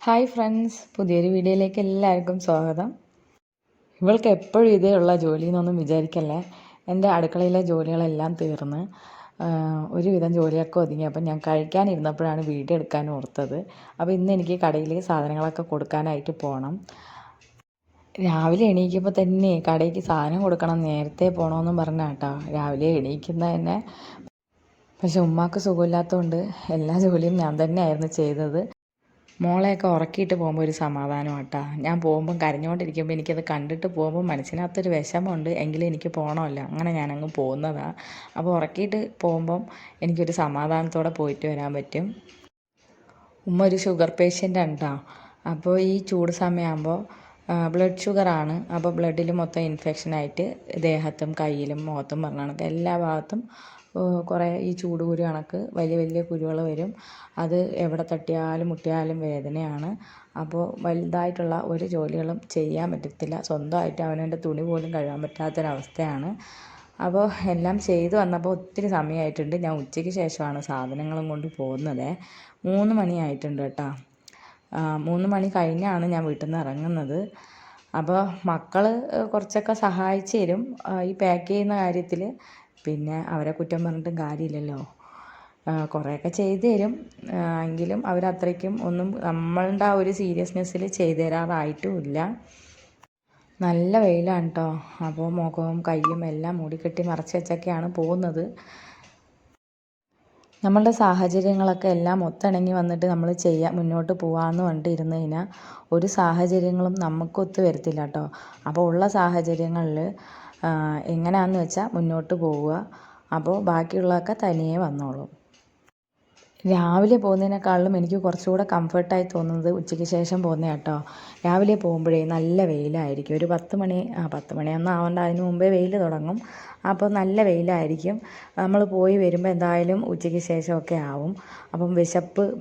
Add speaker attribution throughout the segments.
Speaker 1: Hi friends, പുതിയൊരു വീഡിയോയിലേക്ക് എല്ലാവർക്കും സ്വാഗതം. ഇവൾക്ക് എപ്പോഴും ഇതേ ഉള്ള ജോലി എന്നൊന്നും വിചാരിക്കല്ലേ. എൻ്റെ അടുക്കളയിലെ ജോലികളെല്ലാം തീർന്ന് ഒരുവിധം ജോലിയൊക്കെ ഒതുങ്ങി. അപ്പം ഞാൻ കഴിക്കാനിരുന്നപ്പോഴാണ് വീഡിയോ എടുക്കാൻ ഓർത്തത്. അപ്പോൾ ഇന്ന് എനിക്ക് കടയിൽ സാധനങ്ങളൊക്കെ കൊടുക്കാനായിട്ട് പോകണം. രാവിലെ എണീക്കുമ്പോൾ തന്നെ കടയ്ക്ക് സാധനം കൊടുക്കണം, നേരത്തെ പോകണമെന്നും പറഞ്ഞാട്ടോ രാവിലെ എണീക്കുന്നത് തന്നെ. പക്ഷെ ഉമ്മാക്ക് സുഖമില്ലാത്തതുകൊണ്ട് എല്ലാ ജോലിയും ഞാൻ തന്നെയായിരുന്നു ചെയ്തത്. മോളെയൊക്കെ ഉറക്കിയിട്ട് പോകുമ്പോൾ ഒരു സമാധാനമാട്ടാ. ഞാൻ പോകുമ്പം കരഞ്ഞുകൊണ്ടിരിക്കുമ്പോൾ എനിക്കത് കണ്ടിട്ട് പോകുമ്പോൾ മനസ്സിനകത്തൊരു വിഷമമുണ്ട്, എങ്കിലും എനിക്ക് പോകണമല്ലോ, അങ്ങനെ ഞാനങ്ങ് പോകുന്നതാണ്. അപ്പോൾ ഉറക്കിയിട്ട് പോകുമ്പം എനിക്കൊരു സമാധാനത്തോടെ പോയിട്ട് വരാൻ പറ്റും. ഉമ്മ ഒരു ഷുഗർ പേഷ്യൻ്റാണ് കേട്ടോ. അപ്പോൾ ഈ ചൂട് സമയമാകുമ്പോൾ ബ്ലഡ് ഷുഗറാണ്. അപ്പോൾ ബ്ലഡിൽ മൊത്തം ഇൻഫെക്ഷനായിട്ട് ദേഹത്തും കയ്യിലും മുഖത്തും പറഞ്ഞ എല്ലാ ഭാഗത്തും കുറേ ഈ ചൂട് കുരു കണക്ക് വലിയ വലിയ കുരുകൾ വരും. അത് എവിടെ തട്ടിയാലും മുട്ടിയാലും വേദനയാണ്. അപ്പോൾ വലുതായിട്ടുള്ള ഒരു ജോലികളും ചെയ്യാൻ പറ്റത്തില്ല. സ്വന്തമായിട്ട് അവനവൻ്റെ തുണി പോലും കഴുകാൻ പറ്റാത്തൊരവസ്ഥയാണ്. അപ്പോൾ എല്ലാം ചെയ്തു വന്നപ്പോൾ ഒത്തിരി സമയമായിട്ടുണ്ട്. ഞാൻ ഉച്ചയ്ക്ക് ശേഷമാണ് സാധനങ്ങളും കൊണ്ട് പോകുന്നത്. 3 മണിയായിട്ടുണ്ട് കേട്ടോ. 3 മണി കഴിഞ്ഞാണ് ഞാൻ വീട്ടിൽ നിന്ന് ഇറങ്ങുന്നത്. അപ്പോൾ മക്കൾ കുറച്ചൊക്കെ സഹായിച്ചു തരും ഈ പാക്ക് ചെയ്യുന്ന കാര്യത്തിൽ. പിന്നെ അവരെ കുറ്റം പറഞ്ഞിട്ടും കാര്യമില്ലല്ലോ. കുറേയൊക്കെ ചെയ്തു തരും, എങ്കിലും അവരത്രയ്ക്കും ഒന്നും നമ്മളുടെ ആ ഒരു സീരിയസ്നെസ്സിൽ ചെയ്തു തരാറായിട്ടുമില്ല. നല്ല വെയിലാണ് കേട്ടോ. അപ്പോൾ മുഖവും കയ്യും എല്ലാം മൂടിക്കെട്ടി മറച്ച് വെച്ചൊക്കെയാണ് പോകുന്നത്. നമ്മളുടെ സാഹചര്യങ്ങളൊക്കെ എല്ലാം ഒത്തിണങ്ങി വന്നിട്ട് നമ്മൾ മുന്നോട്ട് പോകാമെന്ന് പറഞ്ഞിട്ട് ഇരുന്ന് കഴിഞ്ഞാൽ ഒരു സാഹചര്യങ്ങളും നമുക്കൊത്ത് വരത്തില്ല കേട്ടോ. അപ്പോൾ ഉള്ള സാഹചര്യങ്ങളിൽ എങ്ങനെയാണെന്ന് വെച്ചാൽ മുന്നോട്ട് പോവുക. അപ്പോൾ ബാക്കിയുള്ളതൊക്കെ തനിയെ വന്നോളും. രാവിലെ പോകുന്നതിനേക്കാളും എനിക്ക് കുറച്ചുകൂടെ കംഫർട്ടായി തോന്നുന്നത് ഉച്ചയ്ക്ക് ശേഷം പോകുന്നത് കേട്ടോ. രാവിലെ പോകുമ്പോഴേ നല്ല വെയിലായിരിക്കും. ഒരു 10 മണിയൊന്നും ആവേണ്ട, അതിന് മുമ്പേ വെയിൽ തുടങ്ങും. അപ്പോൾ നല്ല വെയിലായിരിക്കും. നമ്മൾ പോയി വരുമ്പോൾ എന്തായാലും ഉച്ചയ്ക്ക് ശേഷമൊക്കെ ആവും. അപ്പം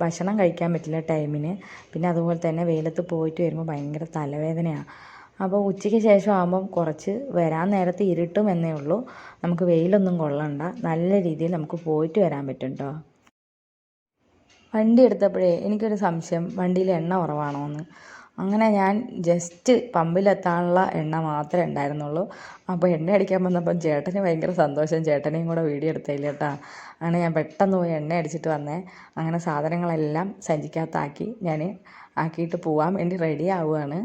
Speaker 1: ഭക്ഷണം കഴിക്കാൻ പറ്റില്ല ടൈമിന്. പിന്നെ അതുപോലെ തന്നെ വെയിലത്ത് പോയിട്ട് വരുമ്പോൾ ഭയങ്കര തലവേദനയാണ്. അപ്പോൾ ഉച്ചയ്ക്ക് ശേഷം ആകുമ്പം കുറച്ച് വരാൻ നേരത്ത് ഇരുട്ടും എന്നേ ഉള്ളൂ. നമുക്ക് വെയിലൊന്നും കൊള്ളണ്ട, നല്ല രീതിയിൽ നമുക്ക് പോയിട്ട് വരാൻ പറ്റും കേട്ടോ. വണ്ടി എടുത്തപ്പോഴേ എനിക്കൊരു സംശയം, വണ്ടിയിൽ എണ്ണ കുറവാണോ എന്ന്. അങ്ങനെ ഞാൻ ജസ്റ്റ് പമ്പിലെത്താനുള്ള എണ്ണ മാത്രമേ ഉണ്ടായിരുന്നുള്ളൂ. അപ്പോൾ എണ്ണ അടിക്കാൻ വന്നപ്പം ചേട്ടന് ഭയങ്കര സന്തോഷം, ചേട്ടനെയും കൂടെ വീഡിയോ എടുത്തില്ല കേട്ടോ. അങ്ങനെ ഞാൻ പെട്ടെന്ന് പോയി എണ്ണ അടിച്ചിട്ട് വന്നേ. അങ്ങനെ സാധനങ്ങളെല്ലാം സഞ്ചിക്കകത്താക്കി ഞാൻ ആക്കിയിട്ട് പോകാൻ വേണ്ടി റെഡി ആവുകയാണ്.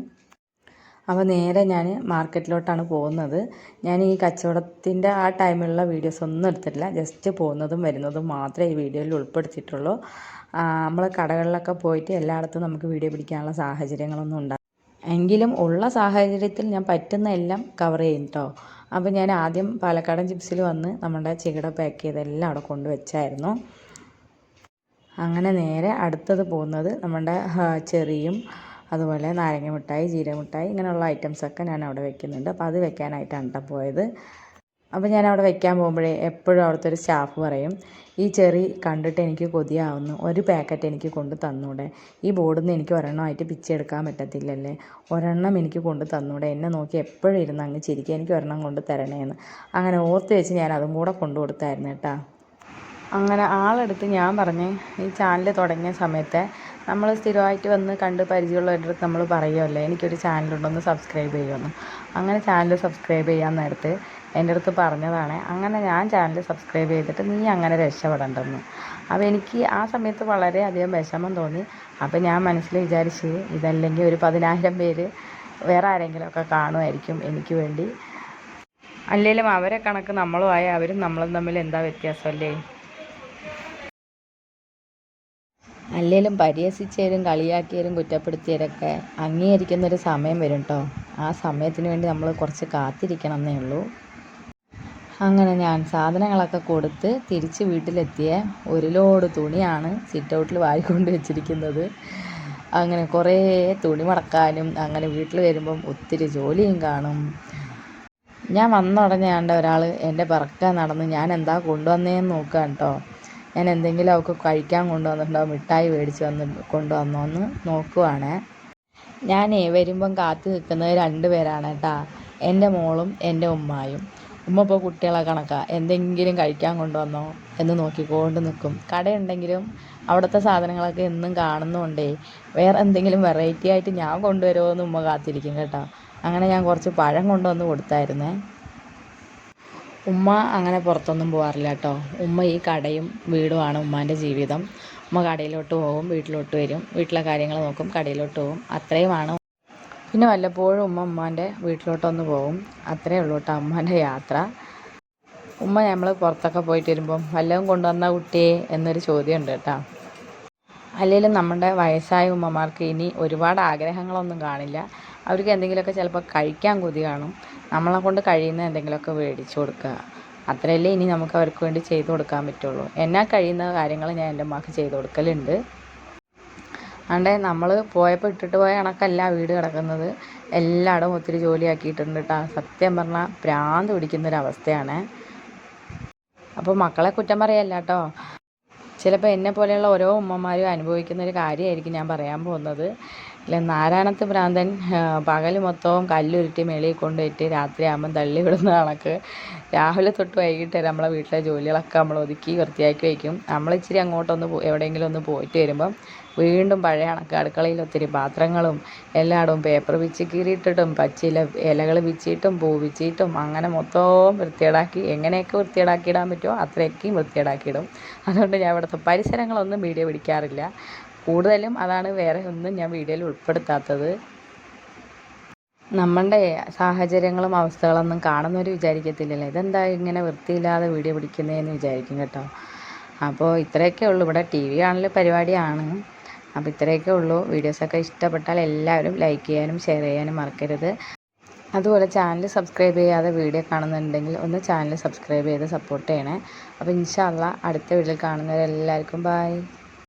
Speaker 1: അപ്പോൾ നേരെ ഞാൻ മാർക്കറ്റിലോട്ടാണ് പോകുന്നത്. ഞാൻ ഈ കച്ചവടത്തിൻ്റെ ആ ടൈമിലുള്ള വീഡിയോസ് ഒന്നും എടുത്തിട്ടില്ല. ജസ്റ്റ് പോകുന്നതും വരുന്നതും മാത്രമേ ഈ വീഡിയോയിൽ ഉൾപ്പെടുത്തിയിട്ടുള്ളൂ. നമ്മൾ കടകളിലൊക്കെ പോയിട്ട് എല്ലായിടത്തും നമുക്ക് വീഡിയോ പിടിക്കാനുള്ള സാഹചര്യങ്ങളൊന്നും ഉണ്ടാകും. എങ്കിലും ഉള്ള സാഹചര്യത്തിൽ ഞാൻ പറ്റുന്ന എല്ലാം കവർ ചെയ്യും കേട്ടോ. അപ്പോൾ ഞാൻ ആദ്യം പാലക്കാടൻ ചിപ്സിൽ വന്ന് നമ്മുടെ ചികട പാക്ക് ചെയ്തെല്ലാം അവിടെ കൊണ്ടുവച്ചായിരുന്നു. അങ്ങനെ നേരെ അടുത്തത് പോകുന്നത് നമ്മുടെ ചെറിയും അതുപോലെ നാരങ്ങ മിഠായി, ജീരക മിഠായി, ഇങ്ങനെയുള്ള ഐറ്റംസൊക്കെ ഞാൻ അവിടെ വെക്കുന്നുണ്ട്. അപ്പോൾ അത് വെക്കാനായിട്ടാണ് കേട്ടോ പോയത്. അപ്പോൾ ഞാൻ അവിടെ വെക്കാൻ പോകുമ്പോഴേ എപ്പോഴും അവിടുത്തെ ഒരു സ്റ്റാഫ് പറയും, ഈ ചെറി കണ്ടിട്ട് എനിക്ക് കൊതിയാവുന്നു, ഒരു പാക്കറ്റ് എനിക്ക് കൊണ്ട് തന്നൂടെ, ഈ ബോർഡിൽ നിന്ന് എനിക്ക് ഒരെണ്ണമായിട്ട് പിച്ചെടുക്കാൻ പറ്റത്തില്ലല്ലേ, ഒരെണ്ണം എനിക്ക് കൊണ്ട് തന്നൂടെ, എന്നെ നോക്കി എപ്പോഴും ഇരുന്ന് അങ്ങ് ചിരിക്കുക, എനിക്ക് ഒരെണ്ണം കൊണ്ട് തരണേന്ന്. അങ്ങനെ ഓർത്ത് വെച്ച് ഞാൻ അതും കൂടെ കൊണ്ടു കൊടുത്തായിരുന്നു കേട്ടോ. അങ്ങനെ ആളെടുത്ത് ഞാൻ പറഞ്ഞ്, ഈ ചാനൽ തുടങ്ങിയ സമയത്ത് നമ്മൾ സ്ഥിരമായിട്ട് വന്ന് കണ്ട് പരിചയമുള്ളവരുടെ അടുത്ത് നമ്മൾ പറയുമല്ലോ, എനിക്കൊരു ചാനലുണ്ടെന്ന് സബ്സ്ക്രൈബ് ചെയ്യുമെന്ന്. അങ്ങനെ ചാനൽ സബ്സ്ക്രൈബ് ചെയ്യാൻ നേരത്ത് എൻ്റെ അടുത്ത് പറഞ്ഞതാണ്, അങ്ങനെ ഞാൻ ചാനൽ സബ്സ്ക്രൈബ് ചെയ്തിട്ട് നീ അങ്ങനെ രക്ഷപ്പെടണ്ടെന്ന്. അപ്പോൾ എനിക്ക് ആ സമയത്ത് വളരെയധികം വിഷമം തോന്നി. അപ്പോൾ ഞാൻ മനസ്സിൽ വിചാരിച്ച്, ഇതല്ലെങ്കിൽ ഒരു 10,000 പേര് വേറെ ആരെങ്കിലുമൊക്കെ കാണുമായിരിക്കും എനിക്ക് വേണ്ടി. അല്ലെങ്കിലും അവരെ കണക്ക് നമ്മളുമായി അവരും നമ്മളും തമ്മിൽ എന്താ വ്യത്യാസമല്ലേ. അല്ലെങ്കിലും പരിഹസിച്ചവരും കളിയാക്കിയവരും കുറ്റപ്പെടുത്തിയവരൊക്കെ അംഗീകരിക്കുന്നൊരു സമയം വരും കേട്ടോ. ആ സമയത്തിന് വേണ്ടി നമ്മൾ കുറച്ച് കാത്തിരിക്കണം എന്നേ ഉള്ളൂ. അങ്ങനെ ഞാൻ സാധനങ്ങളൊക്കെ കൊടുത്ത് തിരിച്ച് വീട്ടിലെത്തിയ ഒരു ലോഡ് തുണിയാണ് സിറ്റ് ഔട്ടിൽ വാരിക്കൊണ്ട് വെച്ചിരിക്കുന്നത്. അങ്ങനെ കുറേ തുണി മടക്കാനും, അങ്ങനെ വീട്ടിൽ വരുമ്പം ഒത്തിരി ജോലിയും കാണും. ഞാൻ വന്ന ഉടനെ ഒരാൾ എൻ്റെ പിറക്കാൻ നടന്ന് ഞാൻ എന്താ കൊണ്ടുവന്നതെന്ന് നോക്കാം കേട്ടോ. ഞാൻ എന്തെങ്കിലും അവൾക്ക് കഴിക്കാൻ കൊണ്ടുവന്നിട്ടുണ്ടോ, മിഠായി മേടിച്ച് കൊണ്ടുവന്നോ എന്ന് നോക്കുവാണ്. ഞാൻ വരുമ്പം കാത്തു നിൽക്കുന്നത് 2 പേരാണ് കേട്ടോ, എൻ്റെ മോളും എൻ്റെ ഉമ്മായും. ഉമ്മ ഇപ്പോൾ കുട്ടികളെ കണക്കാ, എന്തെങ്കിലും കഴിക്കാൻ കൊണ്ടുവന്നോ എന്ന് നോക്കിക്കൊണ്ട് നിൽക്കും. കടയുണ്ടെങ്കിലും അവിടുത്തെ സാധനങ്ങളൊക്കെ എന്നും കാണുന്നതുകൊണ്ടേ വേറെ എന്തെങ്കിലും വെറൈറ്റി ആയിട്ട് ഞാൻ കൊണ്ടുവരുമോ എന്ന് ഉമ്മ കാത്തിരിക്കും കേട്ടോ. അങ്ങനെ ഞാൻ കുറച്ച് പഴം കൊണ്ടുവന്ന് കൊടുത്തായിരുന്നേ. ഉമ്മ അങ്ങനെ പുറത്തൊന്നും പോകാറില്ല കേട്ടോ. ഉമ്മ ഈ കടയും വീടുമാണ് ഉമ്മാൻ്റെ ജീവിതം. ഉമ്മ കടയിലോട്ട് പോകും, വീട്ടിലോട്ട് വരും, വീട്ടിലെ കാര്യങ്ങൾ നോക്കും, കടയിലോട്ട് പോകും, അത്രയുമാണ്. പിന്നെ വല്ലപ്പോഴും ഉമ്മാൻ്റെ വീട്ടിലോട്ടൊന്ന് പോകും, അത്രയേ ഉള്ളൂ കേട്ടോ ഉമ്മാൻ്റെ യാത്ര. നമ്മൾ പുറത്തൊക്കെ പോയിട്ട് വരുമ്പം വല്ലതും കൊണ്ടുവന്ന കുട്ടിയെ എന്നൊരു ചോദ്യമുണ്ട് കേട്ടോ. അല്ലെങ്കിലും നമ്മുടെ വയസ്സായ ഉമ്മമാർക്ക് ഇനി ഒരുപാട് ആഗ്രഹങ്ങളൊന്നും കാണില്ല. അവർക്ക് എന്തെങ്കിലുമൊക്കെ ചിലപ്പോൾ കഴിക്കാൻ കൊതി കാണും. നമ്മളെ കൊണ്ട് കഴിയുന്ന എന്തെങ്കിലുമൊക്കെ മേടിച്ചു കൊടുക്കുക, അത്രയല്ലേ ഇനി നമുക്ക് അവർക്ക് വേണ്ടി ചെയ്തു കൊടുക്കാൻ പറ്റുള്ളൂ. എന്നാൽ കഴിയുന്ന കാര്യങ്ങൾ ഞാൻ എൻ്റെ അമ്മക്ക് ചെയ്തു കൊടുക്കലുണ്ട്. അതുകൊണ്ട് നമ്മൾ പോയപ്പോൾ ഇട്ടിട്ട് പോയ കണക്കല്ല വീട് കിടക്കുന്നത്, എല്ലായിടവും ഒത്തിരി ജോലിയാക്കിയിട്ടുണ്ട് കേട്ടോ. സത്യം പറഞ്ഞാൽ ഭ്രാന്ത് പിടിക്കുന്നൊരവസ്ഥയാണ്. അപ്പോൾ മക്കളെ കുറ്റം പറയല്ല കേട്ടോ. ചിലപ്പോൾ എന്നെ പോലെയുള്ള ഓരോ ഉമ്മമാരും അനുഭവിക്കുന്നൊരു കാര്യമായിരിക്കും ഞാൻ പറയാൻ പോകുന്നത്. നാരായണത്ത് ഭ്രാന്തൻ പകൽ മൊത്തവും കല്ലുരുട്ടി മേളിൽ കൊണ്ടുപോയിട്ട് രാത്രിയാകുമ്പം തള്ളി വിടുന്ന കണക്ക് രാവിലെ തൊട്ട് വൈകിട്ട് വരെ നമ്മളെ വീട്ടിലെ ജോലികളൊക്കെ നമ്മൾ ഒതുക്കി വൃത്തിയാക്കി വയ്ക്കും. നമ്മളിച്ചിരി അങ്ങോട്ടൊന്ന് എവിടെയെങ്കിലും ഒന്ന് പോയിട്ട് വരുമ്പം വീണ്ടും പഴയ കണക്ക് അടുക്കളയിൽ ഒത്തിരി പാത്രങ്ങളും എല്ലായിടവും പേപ്പർ വിച്ച് കീറിയിട്ടിട്ടും പച്ചില ഇലകൾ വിച്ചിട്ടും പൂ വിച്ചിട്ടും അങ്ങനെ മൊത്തവും വൃത്തികേടാക്കി എങ്ങനെയൊക്കെ വൃത്തികേടാക്കിയിടാൻ പറ്റുമോ അത്രയൊക്കെയും വൃത്തികേടാക്കിയിടും. അതുകൊണ്ട് ഞാൻ ഇവിടുത്തെ പരിസരങ്ങളൊന്നും വീഡിയോ പിടിക്കാറില്ല. കൂടുതലും അതാണ്, വേറെ ഒന്നും ഞാൻ വീഡിയോയിൽ ഉൾപ്പെടുത്താത്തത്. നമ്മളുടെ സാഹചര്യങ്ങളും അവസ്ഥകളൊന്നും കാണുന്നവർ വിചാരിക്കത്തില്ലല്ലോ ഇതെന്താ ഇങ്ങനെ വൃത്തിയില്ലാതെ വീഡിയോ പിടിക്കുന്നതെന്ന് വിചാരിക്കും കേട്ടോ. അപ്പോൾ ഇത്രയൊക്കെ ഉള്ളൂ. ഇവിടെ ടി വി കാണൽ പരിപാടിയാണ്. അപ്പോൾ ഇത്രയൊക്കെ ഉള്ളൂ. വീഡിയോസൊക്കെ ഇഷ്ടപ്പെട്ടാൽ എല്ലാവരും ലൈക്ക് ചെയ്യാനും ഷെയർ ചെയ്യാനും മറക്കരുത്. അതുപോലെ ചാനൽ സബ്സ്ക്രൈബ് ചെയ്യാതെ വീഡിയോ കാണുന്നുണ്ടെങ്കിൽ ഒന്ന് ചാനൽ സബ്സ്ക്രൈബ് ചെയ്ത് സപ്പോർട്ട് ചെയ്യണേ. അപ്പോൾ ഇൻഷാ അള്ളാ അടുത്ത വീഡിയോയിൽ കാണുന്നവരെല്ലാവർക്കും ബൈ.